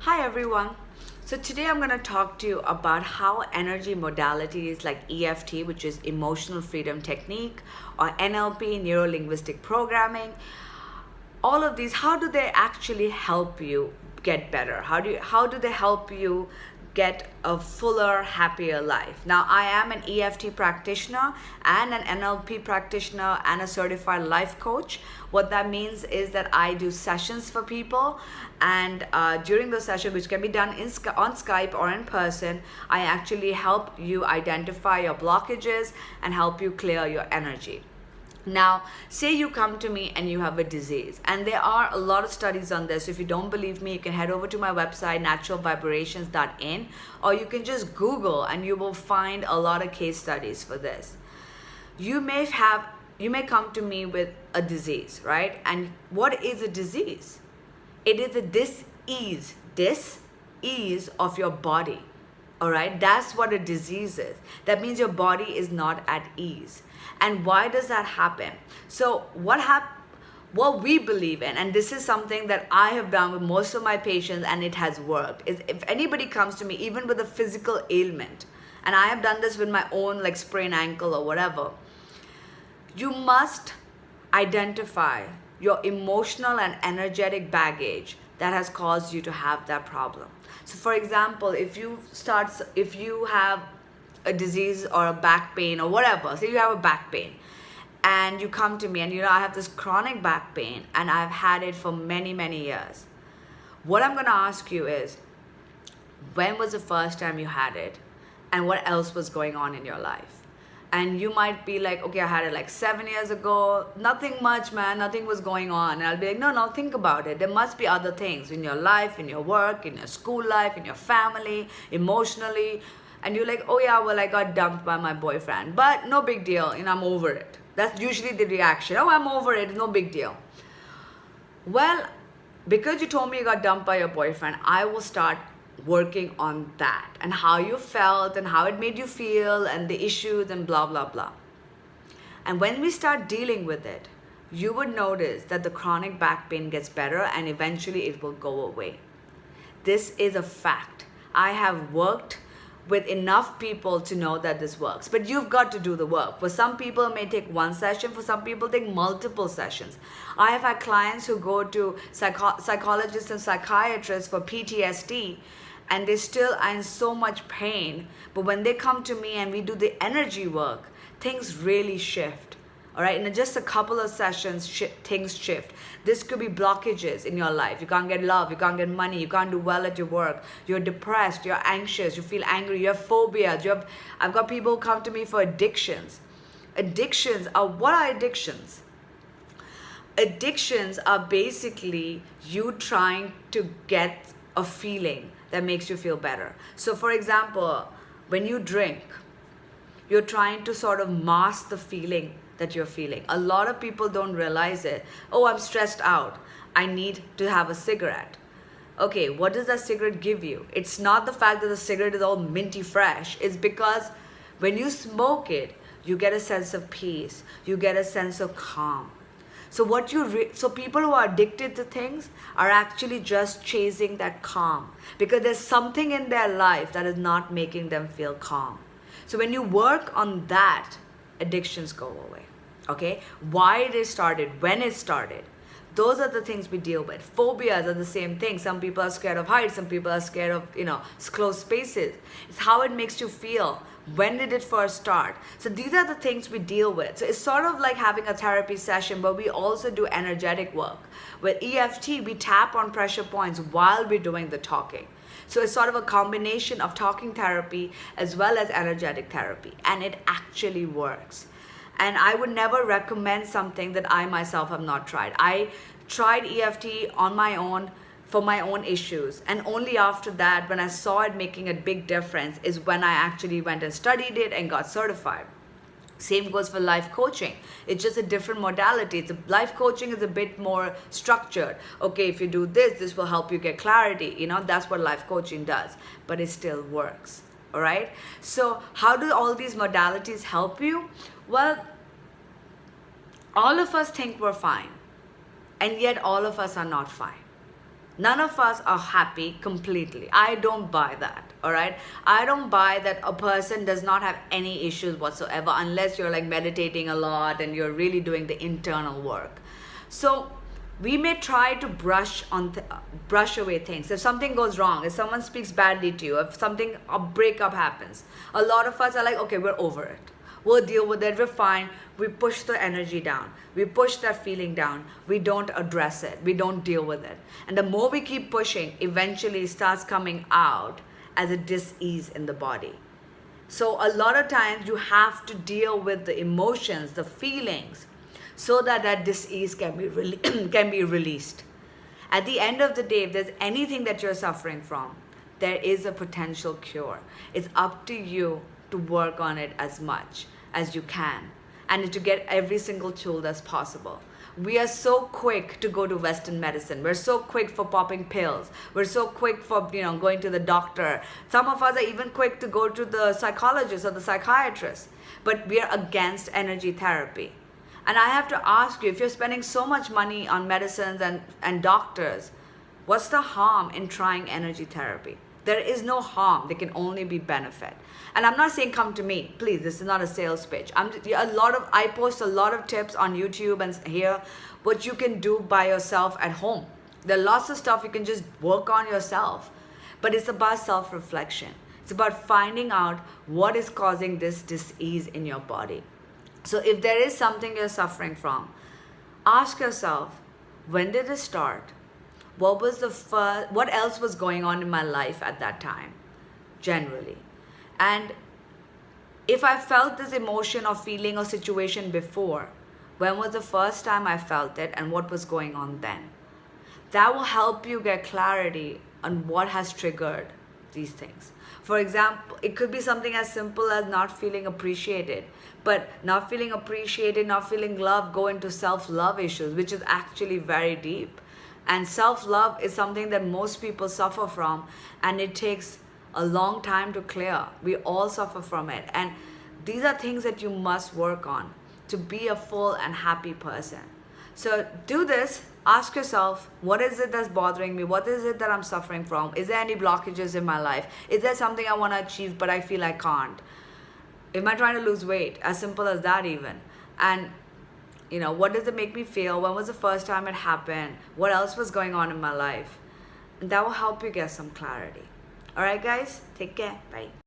Hi everyone. So today I'm going to talk to you about how energy modalities like EFT, which is emotional freedom technique, or NLP, neuro linguistic programming, all of these, how do they actually help you get better? How do they help you get a fuller, happier life? Now, I am an EFT practitioner and an NLP practitioner and a certified life coach. What that means is that I do sessions for people, and during the session, which can be done on Skype or in person, I actually help you identify your blockages and help you clear your energy. Now, say you come to me and you have a disease, and there are a lot of studies on this. If you don't believe me, you can head over to my website, naturalvibrations.in, or you can just Google and you will find a lot of case studies for this. You may come to me with a disease, right? And what is a disease? It is a dis-ease of your body. All right, that's what a disease is. That means your body is not at ease. And why does that happen? So what we believe in, and this is something that I have done with most of my patients and it has worked, is if anybody comes to me even with a physical ailment, and I have done this with my own like sprained ankle or whatever, you must identify your emotional and energetic baggage that has caused you to have that problem. So for example, if you have a disease or a back pain or whatever, say you have a back pain and you come to me and I have this chronic back pain and I've had it for many, many years. What I'm going to ask you is, when was the first time you had it and what else was going on in your life? And you might be like, okay, I had it like 7 years ago. Nothing much, man. Nothing was going on. And I'll be like, no, think about it. There must be other things in your life, in your work, in your school life, in your family, emotionally. And you're like, oh yeah, well, I got dumped by my boyfriend. But no big deal. I'm over it. That's usually the reaction. Oh, I'm over it. No big deal. Well, because you told me you got dumped by your boyfriend, I will start working on that and how you felt and how it made you feel and the issues and blah, blah, blah. And when we start dealing with it, you would notice that the chronic back pain gets better and eventually it will go away. This is a fact. I have worked with enough people to know that this works, but you've got to do the work. For some people, it may take one session. For some people, take multiple sessions. I have had clients who go to psychologists and psychiatrists for PTSD, and they still are in so much pain. But when they come to me and we do the energy work, things really shift. All right, in just a couple of sessions, things shift. This could be blockages in your life. You can't get love, you can't get money, you can't do well at your work. You're depressed, you're anxious, you feel angry, you have phobias. I've got people who come to me for addictions. What are addictions? Addictions are basically you trying to get a feeling that makes you feel better. So for example, when you drink, you're trying to sort of mask the feeling that you're feeling. A lot of people don't realize it. Oh, I'm stressed out. I need to have a cigarette. Okay, what does that cigarette give you? It's not the fact that the cigarette is all minty fresh. It's because when you smoke it, you get a sense of peace. You get a sense of calm. So people who are addicted to things are actually just chasing that calm because there's something in their life that is not making them feel calm. So when you work on that, addictions go away. Okay? Why it started, when it started, those are the things we deal with. Phobias are the same thing. Some people are scared of heights. Some people are scared of, closed spaces. It's how it makes you feel. When did it first start? So these are the things we deal with. So it's sort of like having a therapy session, but we also do energetic work. With EFT, we tap on pressure points while we're doing the talking. So it's sort of a combination of talking therapy as well as energetic therapy. And it actually works. And I would never recommend something that I myself have not tried. I tried EFT on my own for my own issues. And only after that, when I saw it making a big difference, is when I actually went and studied it and got certified. Same goes for life coaching. It's just a different modality. Life coaching is a bit more structured. Okay, if you do this, this will help you get clarity. That's what life coaching does. But it still works. All right? So how do all these modalities help you? Well, all of us think we're fine. And yet all of us are not fine. None of us are happy completely. I don't buy that, all right? I don't buy that a person does not have any issues whatsoever unless you're like meditating a lot and you're really doing the internal work. So we may try to brush away things. If something goes wrong, if someone speaks badly to you, if a breakup happens, a lot of us are like, okay, we're over it. We'll deal with it, we're fine. We push the energy down. We push that feeling down. We don't address it. We don't deal with it. And the more we keep pushing, eventually it starts coming out as a dis-ease in the body. So a lot of times you have to deal with the emotions, the feelings, so that that dis-ease can be released. At the end of the day, if there's anything that you're suffering from, there is a potential cure. It's up to you to work on it as much as you can and to get every single tool that's possible. We are so quick to go to Western medicine. We're so quick for popping pills. We're so quick for going to the doctor. Some of us are even quick to go to the psychologist or the psychiatrist. But we are against energy therapy. And I have to ask you, if you're spending so much money on medicines and doctors, what's the harm in trying energy therapy? There is no harm. There can only be benefit. And I'm not saying come to me. Please, this is not a sales pitch. I post a lot of tips on YouTube and here, what you can do by yourself at home. There are lots of stuff you can just work on yourself. But it's about self-reflection. It's about finding out what is causing this dis-ease in your body. So if there is something you're suffering from, ask yourself, when did it start? What else was going on in my life at that time, generally? And if I felt this emotion or feeling or situation before, when was the first time I felt it and what was going on then? That will help you get clarity on what has triggered these things. For example, it could be something as simple as not feeling appreciated. But not feeling appreciated, not feeling loved, go into self-love issues, which is actually very deep. And self-love is something that most people suffer from, and it takes a long time to clear. We all suffer from it. And these are things that you must work on to be a full and happy person. So do this. Ask yourself, what is it that's bothering me? What is it that I'm suffering from? Is there any blockages in my life? Is there something I want to achieve but I feel I can't? Am I trying to lose weight? As simple as that even. And what does it make me feel? When was the first time it happened? What else was going on in my life? And that will help you get some clarity. All right, guys, take care. Bye.